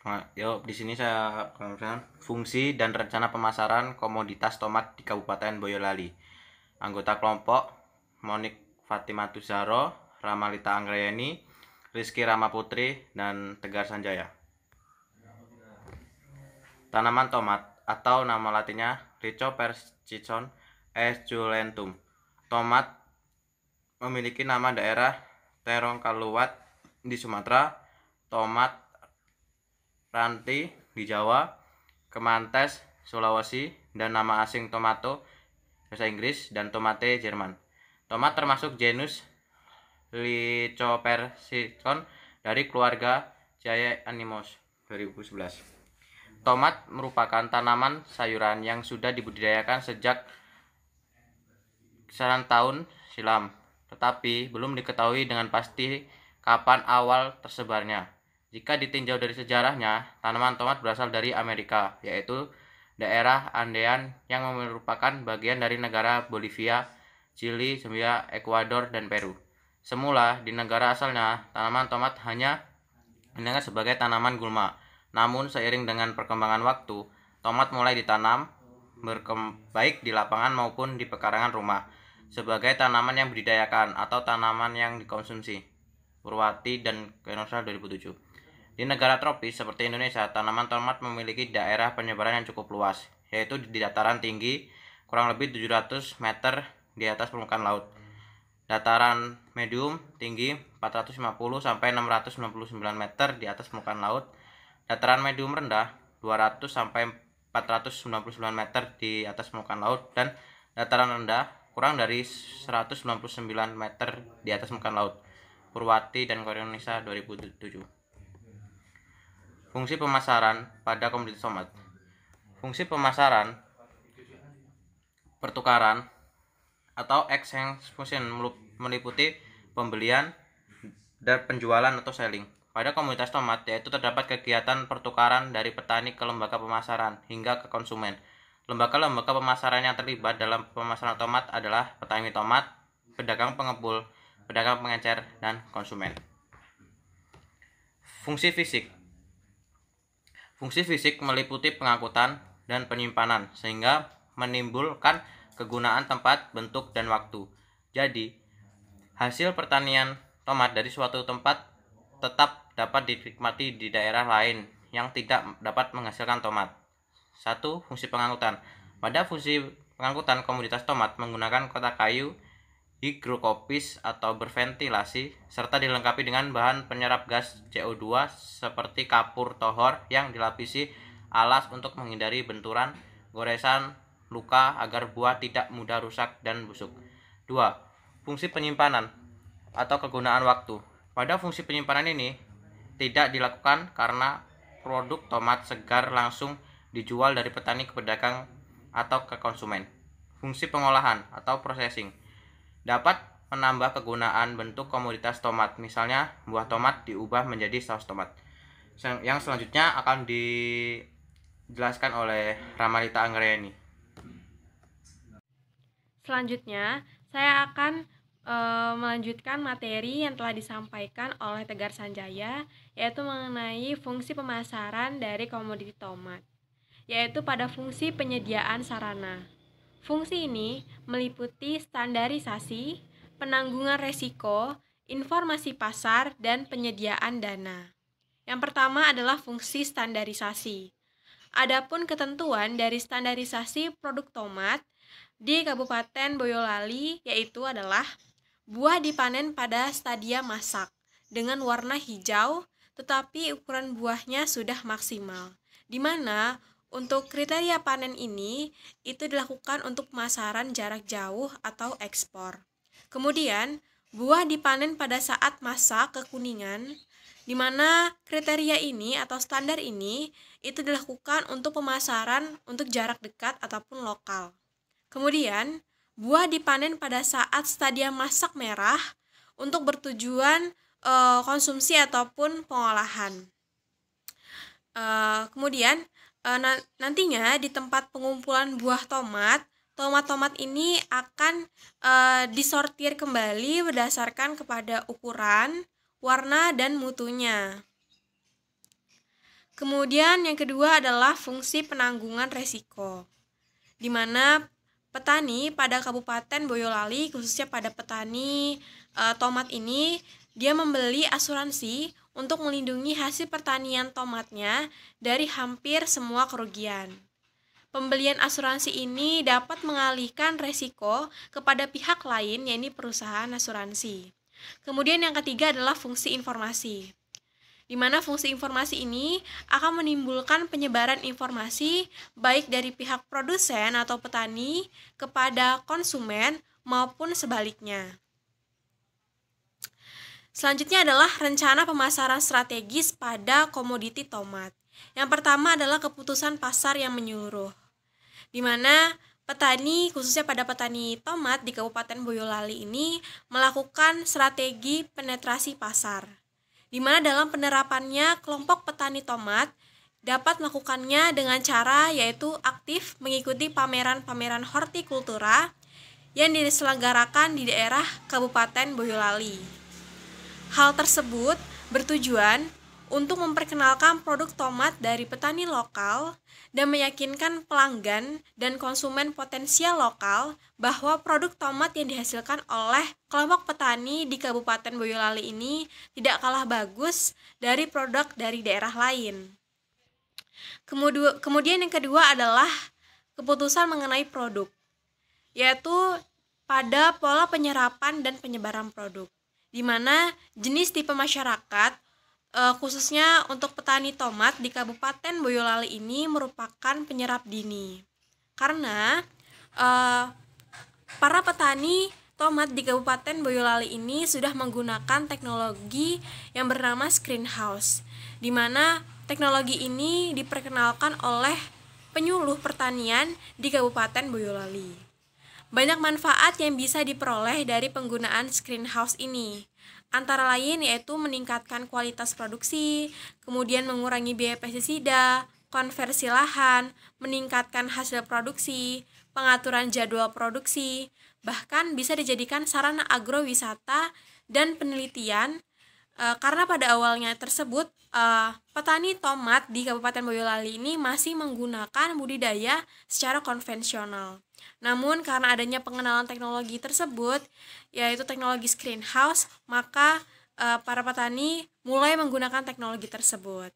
Yuk, di sini saya akan fungsi dan rencana pemasaran komoditas tomat di Kabupaten Boyolali. Anggota kelompok Monik Fatimatu Zahro, Ramalita Anggrayani, Rizky Ramaputri, dan Tegar Sanjaya. Tanaman tomat atau nama latinnya Rhizopersicon esculentum. Tomat memiliki nama daerah Terongkaluwat di Sumatera, tomat ranti di Jawa, kemantes Sulawesi, dan nama asing tomato bahasa Inggris dan tomate Jerman. Tomat termasuk genus Lycopersicon dari keluarga Cyaeanimos 2011. Tomat merupakan tanaman sayuran yang sudah dibudidayakan sejak sekian tahun silam, tetapi belum diketahui dengan pasti kapan awal tersebarnya. Jika ditinjau dari sejarahnya, tanaman tomat berasal dari Amerika, yaitu daerah Andean yang merupakan bagian dari negara Bolivia, Chili, Zambia, Ekuador, dan Peru. Semula, di negara asalnya, tanaman tomat hanya dianggap sebagai tanaman gulma. Namun, seiring dengan perkembangan waktu, tomat mulai ditanam baik di lapangan maupun di pekarangan rumah sebagai tanaman yang budidayakan atau tanaman yang dikonsumsi. Purwati dan Kenosal 2007. Di negara tropis seperti Indonesia, tanaman tomat memiliki daerah penyebaran yang cukup luas, yaitu di dataran tinggi kurang lebih 700 meter di atas permukaan laut. Dataran medium tinggi 450 sampai 699 meter di atas permukaan laut. Dataran medium rendah 200 sampai 499 meter di atas permukaan laut, dan dataran rendah kurang dari 199 meter di atas permukaan laut. Purwati dan Koronisa 2007. Fungsi pemasaran pada komoditas tomat. Fungsi pemasaran, pertukaran, atau exchange function meliputi pembelian dan penjualan atau selling. Pada komoditas tomat, yaitu terdapat kegiatan pertukaran dari petani ke lembaga pemasaran hingga ke konsumen. Lembaga-lembaga pemasaran yang terlibat dalam pemasaran tomat adalah petani tomat, pedagang pengepul, pedagang pengecer, dan konsumen. Fungsi fisik. Fungsi fisik meliputi pengangkutan dan penyimpanan, sehingga menimbulkan kegunaan tempat, bentuk, dan waktu. Jadi, hasil pertanian tomat dari suatu tempat tetap dapat dinikmati di daerah lain yang tidak dapat menghasilkan tomat. 1. Fungsi pengangkutan. Pada fungsi pengangkutan komoditas tomat menggunakan kotak kayu higrokopis atau berventilasi, serta dilengkapi dengan bahan penyerap gas CO2 seperti kapur tohor yang dilapisi alas untuk menghindari benturan, goresan, luka agar buah tidak mudah rusak dan busuk. 2. Fungsi penyimpanan atau kegunaan waktu. Pada fungsi penyimpanan ini tidak dilakukan karena produk tomat segar langsung dijual dari petani ke pedagang atau ke konsumen. Fungsi pengolahan atau processing dapat menambah kegunaan bentuk komoditas tomat. Misalnya, buah tomat diubah menjadi saus tomat. Yang selanjutnya akan dijelaskan oleh Ramalita Anggrayani. Selanjutnya, saya akan melanjutkan materi yang telah disampaikan oleh Tegar Sanjaya, yaitu mengenai fungsi pemasaran dari komoditi tomat, yaitu pada fungsi penyediaan sarana. Fungsi ini meliputi standarisasi, penanggungan resiko, informasi pasar, dan penyediaan dana. Yang pertama adalah fungsi standarisasi. Adapun ketentuan dari standarisasi produk tomat di Kabupaten Boyolali yaitu adalah buah dipanen pada stadia masak dengan warna hijau, tetapi ukuran buahnya sudah maksimal, di mana untuk kriteria panen ini itu dilakukan untuk pemasaran jarak jauh atau ekspor. Kemudian, buah dipanen pada saat masa kekuningan, di mana kriteria ini atau standar ini itu dilakukan untuk pemasaran untuk jarak dekat ataupun lokal. Kemudian, buah dipanen pada saat stadia masak merah untuk bertujuan konsumsi ataupun pengolahan. Kemudian nantinya di tempat pengumpulan buah tomat, tomat-tomat ini akan disortir kembali berdasarkan kepada ukuran, warna, dan mutunya. Kemudian yang kedua adalah fungsi penanggungan resiko, di mana petani pada Kabupaten Boyolali, khususnya pada petani tomat ini, dia membeli asuransi untuk melindungi hasil pertanian tomatnya dari hampir semua kerugian. Pembelian asuransi ini dapat mengalihkan resiko kepada pihak lain, yaitu perusahaan asuransi. Kemudian yang ketiga adalah fungsi informasi, di mana fungsi informasi ini akan menimbulkan penyebaran informasi baik dari pihak produsen atau petani kepada konsumen maupun sebaliknya. Selanjutnya adalah rencana pemasaran strategis pada komoditi tomat. Yang pertama adalah keputusan pasar yang menyeluruh, di mana petani, khususnya pada petani tomat di Kabupaten Boyolali ini melakukan strategi penetrasi pasar, di mana dalam penerapannya kelompok petani tomat dapat melakukannya dengan cara yaitu aktif mengikuti pameran-pameran hortikultura yang diselenggarakan di daerah Kabupaten Boyolali. Hal tersebut bertujuan untuk memperkenalkan produk tomat dari petani lokal dan meyakinkan pelanggan dan konsumen potensial lokal bahwa produk tomat yang dihasilkan oleh kelompok petani di Kabupaten Boyolali ini tidak kalah bagus dari produk dari daerah lain. Kemudian yang kedua adalah keputusan mengenai produk, yaitu pada pola penyerapan dan penyebaran produk, di mana jenis tipe masyarakat khususnya untuk petani tomat di Kabupaten Boyolali ini merupakan penyerap dini, karena para petani tomat di Kabupaten Boyolali ini sudah menggunakan teknologi yang bernama screenhouse, di mana teknologi ini diperkenalkan oleh penyuluh pertanian di Kabupaten Boyolali. Banyak manfaat yang bisa diperoleh dari penggunaan screenhouse ini, antara lain yaitu meningkatkan kualitas produksi, kemudian mengurangi biaya pestisida, konversi lahan, meningkatkan hasil produksi, pengaturan jadwal produksi, bahkan bisa dijadikan sarana agrowisata dan penelitian, karena pada awalnya tersebut petani tomat di Kabupaten Boyolali ini masih menggunakan budidaya secara konvensional. Namun karena adanya pengenalan teknologi tersebut, yaitu teknologi screenhouse, maka para petani mulai menggunakan teknologi tersebut.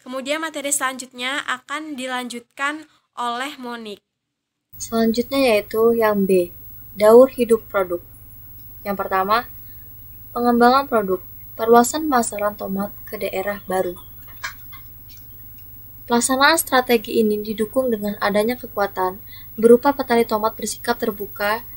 Kemudian materi selanjutnya akan dilanjutkan oleh Monik. Selanjutnya yaitu yang B, daur hidup produk. Yang pertama, pengembangan produk, perluasan pemasaran tomat ke daerah baru. Pelaksanaan strategi ini didukung dengan adanya kekuatan berupa petani tomat bersikap terbuka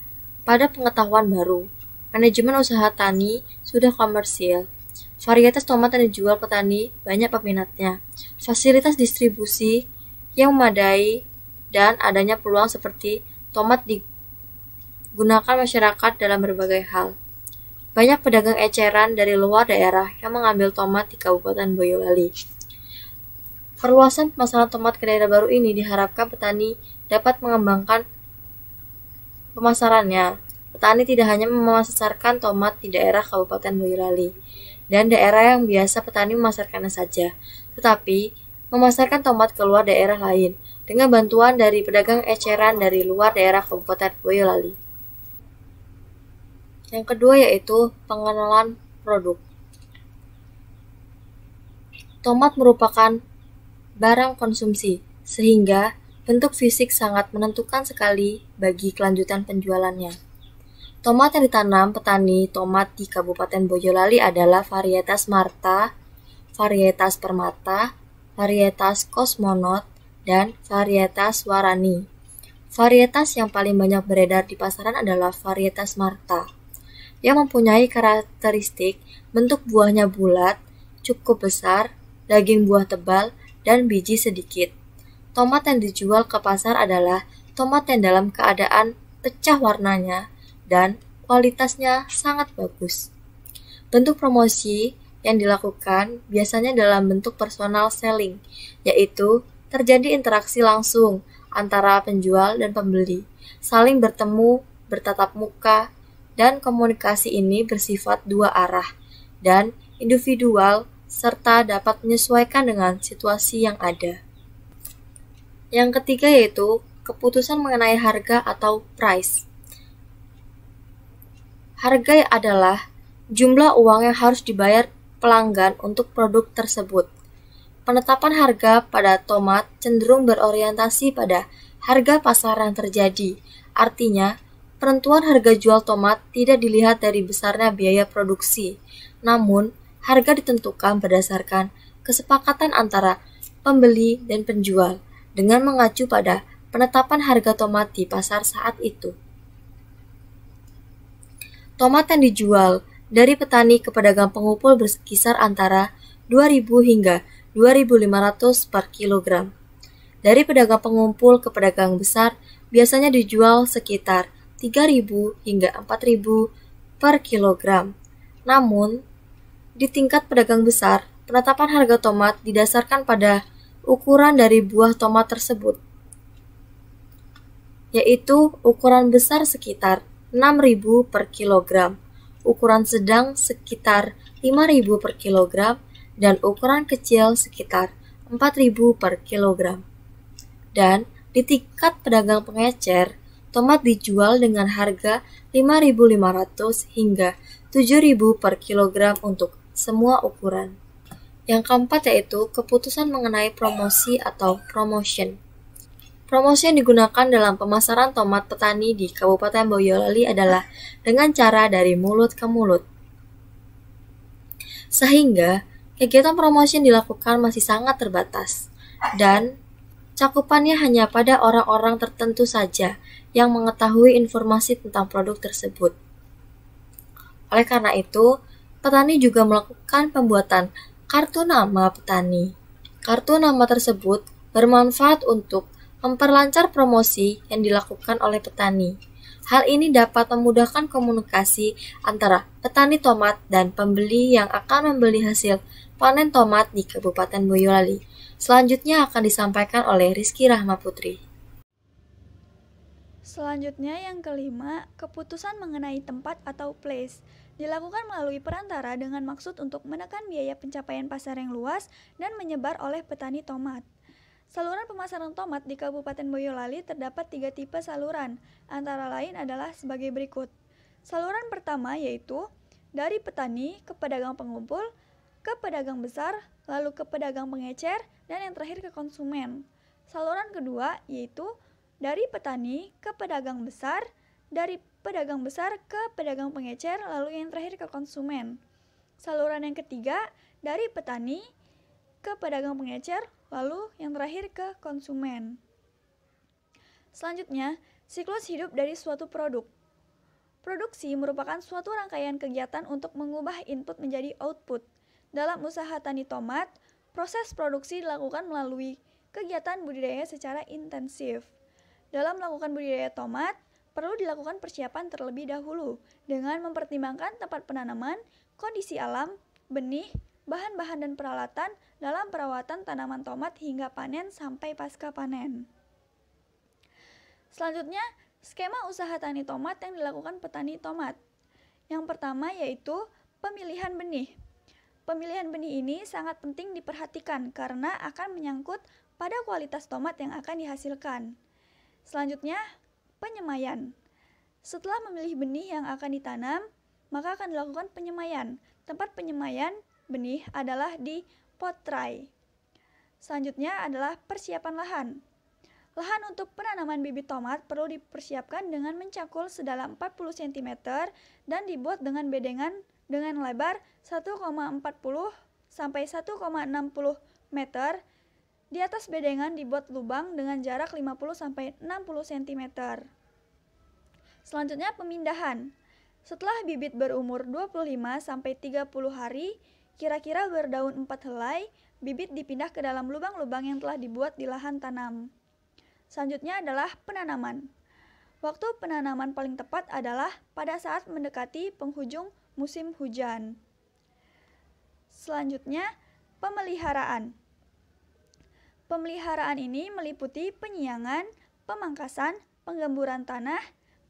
pada pengetahuan baru. Manajemen usaha tani sudah komersil. Varietas tomat yang dijual petani banyak peminatnya. Fasilitas distribusi yang memadai dan adanya peluang seperti tomat digunakan masyarakat dalam berbagai hal. Banyak pedagang eceran dari luar daerah yang mengambil tomat di Kabupaten Boyolali. Perluasan pemasaran tomat ke daerah baru ini diharapkan petani dapat mengembangkan pemasarannya. Petani tidak hanya memasarkan tomat di daerah Kabupaten Boyolali dan daerah yang biasa petani memasarkannya saja, tetapi memasarkan tomat ke luar daerah lain dengan bantuan dari pedagang eceran dari luar daerah Kabupaten Boyolali. Yang kedua yaitu pengenalan produk. Tomat merupakan barang konsumsi, sehingga bentuk fisik sangat menentukan sekali bagi kelanjutan penjualannya. Tomat yang ditanam petani tomat di Kabupaten Boyolali adalah varietas Marta, varietas Permata, varietas Kosmonot, dan varietas Warani. Varietas yang paling banyak beredar di pasaran adalah varietas Marta, yang mempunyai karakteristik bentuk buahnya bulat, cukup besar, daging buah tebal, dan biji sedikit. Tomat yang dijual ke pasar adalah tomat yang dalam keadaan pecah warnanya dan kualitasnya sangat bagus. Bentuk promosi yang dilakukan biasanya dalam bentuk personal selling, yaitu terjadi interaksi langsung antara penjual dan pembeli, saling bertemu, bertatap muka, dan komunikasi ini bersifat dua arah dan individual serta dapat menyesuaikan dengan situasi yang ada. Yang ketiga yaitu keputusan mengenai harga atau price. Harga adalah jumlah uang yang harus dibayar pelanggan untuk produk tersebut. Penetapan harga pada tomat cenderung berorientasi pada harga pasar yang terjadi. Artinya, penentuan harga jual tomat tidak dilihat dari besarnya biaya produksi, namun harga ditentukan berdasarkan kesepakatan antara pembeli dan penjual dengan mengacu pada penetapan harga tomat di pasar saat itu. Tomat yang dijual dari petani ke pedagang pengumpul berkisar antara 2.000 hingga 2.500 per kilogram. Dari pedagang pengumpul ke pedagang besar biasanya dijual sekitar 3.000 hingga 4.000 per kilogram. Namun, di tingkat pedagang besar, penetapan harga tomat didasarkan pada ukuran dari buah tomat tersebut, yaitu ukuran besar sekitar 6.000 per kilogram, ukuran sedang sekitar 5.000 per kilogram, dan ukuran kecil sekitar 4.000 per kilogram. Dan di tingkat pedagang pengecer, tomat dijual dengan harga 5.500 hingga 7.000 per kilogram untuk semua ukuran. Yang keempat yaitu keputusan mengenai promosi atau promotion. Promosi yang digunakan dalam pemasaran tomat petani di Kabupaten Boyolali adalah dengan cara dari mulut ke mulut. Sehingga, kegiatan promosi yang dilakukan masih sangat terbatas, dan cakupannya hanya pada orang-orang tertentu saja yang mengetahui informasi tentang produk tersebut. Oleh karena itu, petani juga melakukan pembuatan kartu nama petani. Kartu nama tersebut bermanfaat untuk memperlancar promosi yang dilakukan oleh petani. Hal ini dapat memudahkan komunikasi antara petani tomat dan pembeli yang akan membeli hasil panen tomat di Kabupaten Boyolali. Selanjutnya akan disampaikan oleh Rizky Rahma Putri. Selanjutnya yang kelima, keputusan mengenai tempat atau place dilakukan melalui perantara dengan maksud untuk menekan biaya pencapaian pasar yang luas dan menyebar oleh petani tomat. Saluran pemasaran tomat di Kabupaten Boyolali terdapat 3 tipe saluran, antara lain adalah sebagai berikut. Saluran pertama yaitu dari petani ke pedagang pengumpul, ke pedagang besar, lalu ke pedagang pengecer, dan yang terakhir ke konsumen. Saluran kedua yaitu dari petani ke pedagang besar, dari pedagang besar ke pedagang pengecer, lalu yang terakhir ke konsumen. Saluran yang ketiga dari petani ke pedagang pengecer, lalu yang terakhir ke konsumen. Selanjutnya, siklus hidup dari suatu produk. Produksi merupakan suatu rangkaian kegiatan untuk mengubah input menjadi output. Dalam usaha tani tomat, proses produksi dilakukan melalui kegiatan budidaya secara intensif. Dalam melakukan budidaya tomat, perlu dilakukan persiapan terlebih dahulu dengan mempertimbangkan tempat penanaman, kondisi alam, benih, bahan-bahan dan peralatan dalam perawatan tanaman tomat hingga panen sampai pasca panen. Selanjutnya, skema usaha tani tomat yang dilakukan petani tomat. Yang pertama yaitu pemilihan benih. Pemilihan benih ini sangat penting diperhatikan karena akan menyangkut pada kualitas tomat yang akan dihasilkan. Selanjutnya, penyemaian. Setelah memilih benih yang akan ditanam, maka akan dilakukan penyemaian. Tempat penyemaian benih adalah di pot tray. Selanjutnya adalah persiapan lahan. Lahan untuk penanaman bibit tomat perlu dipersiapkan dengan mencangkul sedalam 40 cm dan dibuat dengan bedengan dengan lebar 1,40 sampai 1,60 meter. Di atas bedengan dibuat lubang dengan jarak 50 sampai 60 cm. Selanjutnya pemindahan. Setelah bibit berumur 25 sampai 30 hari, kira-kira berdaun 4 helai, bibit dipindah ke dalam lubang-lubang yang telah dibuat di lahan tanam. Selanjutnya adalah penanaman. Waktu penanaman paling tepat adalah pada saat mendekati penghujung musim hujan. Selanjutnya, pemeliharaan. Pemeliharaan ini meliputi penyiangan, pemangkasan, penggemburan tanah,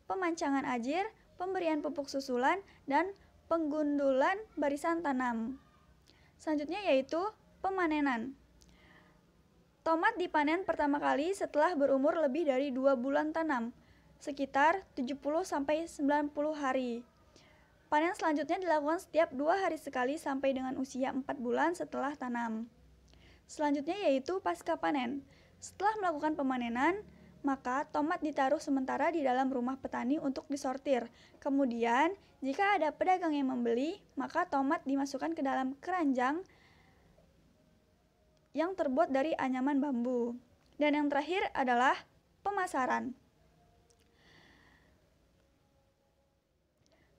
pemancangan ajir, pemberian pupuk susulan, dan penggundulan barisan tanam. Selanjutnya yaitu pemanenan. Tomat dipanen pertama kali setelah berumur lebih dari 2 bulan tanam, sekitar 70-90 hari. Panen selanjutnya dilakukan setiap 2 hari sekali sampai dengan usia 4 bulan setelah tanam. Selanjutnya yaitu pasca panen. Setelah melakukan pemanenan, maka tomat ditaruh sementara di dalam rumah petani untuk disortir. Kemudian, jika ada pedagang yang membeli, maka tomat dimasukkan ke dalam keranjang yang terbuat dari anyaman bambu. Dan yang terakhir adalah pemasaran.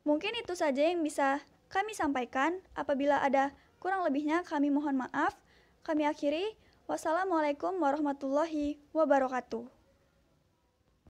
Mungkin itu saja yang bisa kami sampaikan. Apabila ada kurang lebihnya, kami mohon maaf. Kami akhiri. Wassalamualaikum warahmatullahi wabarakatuh.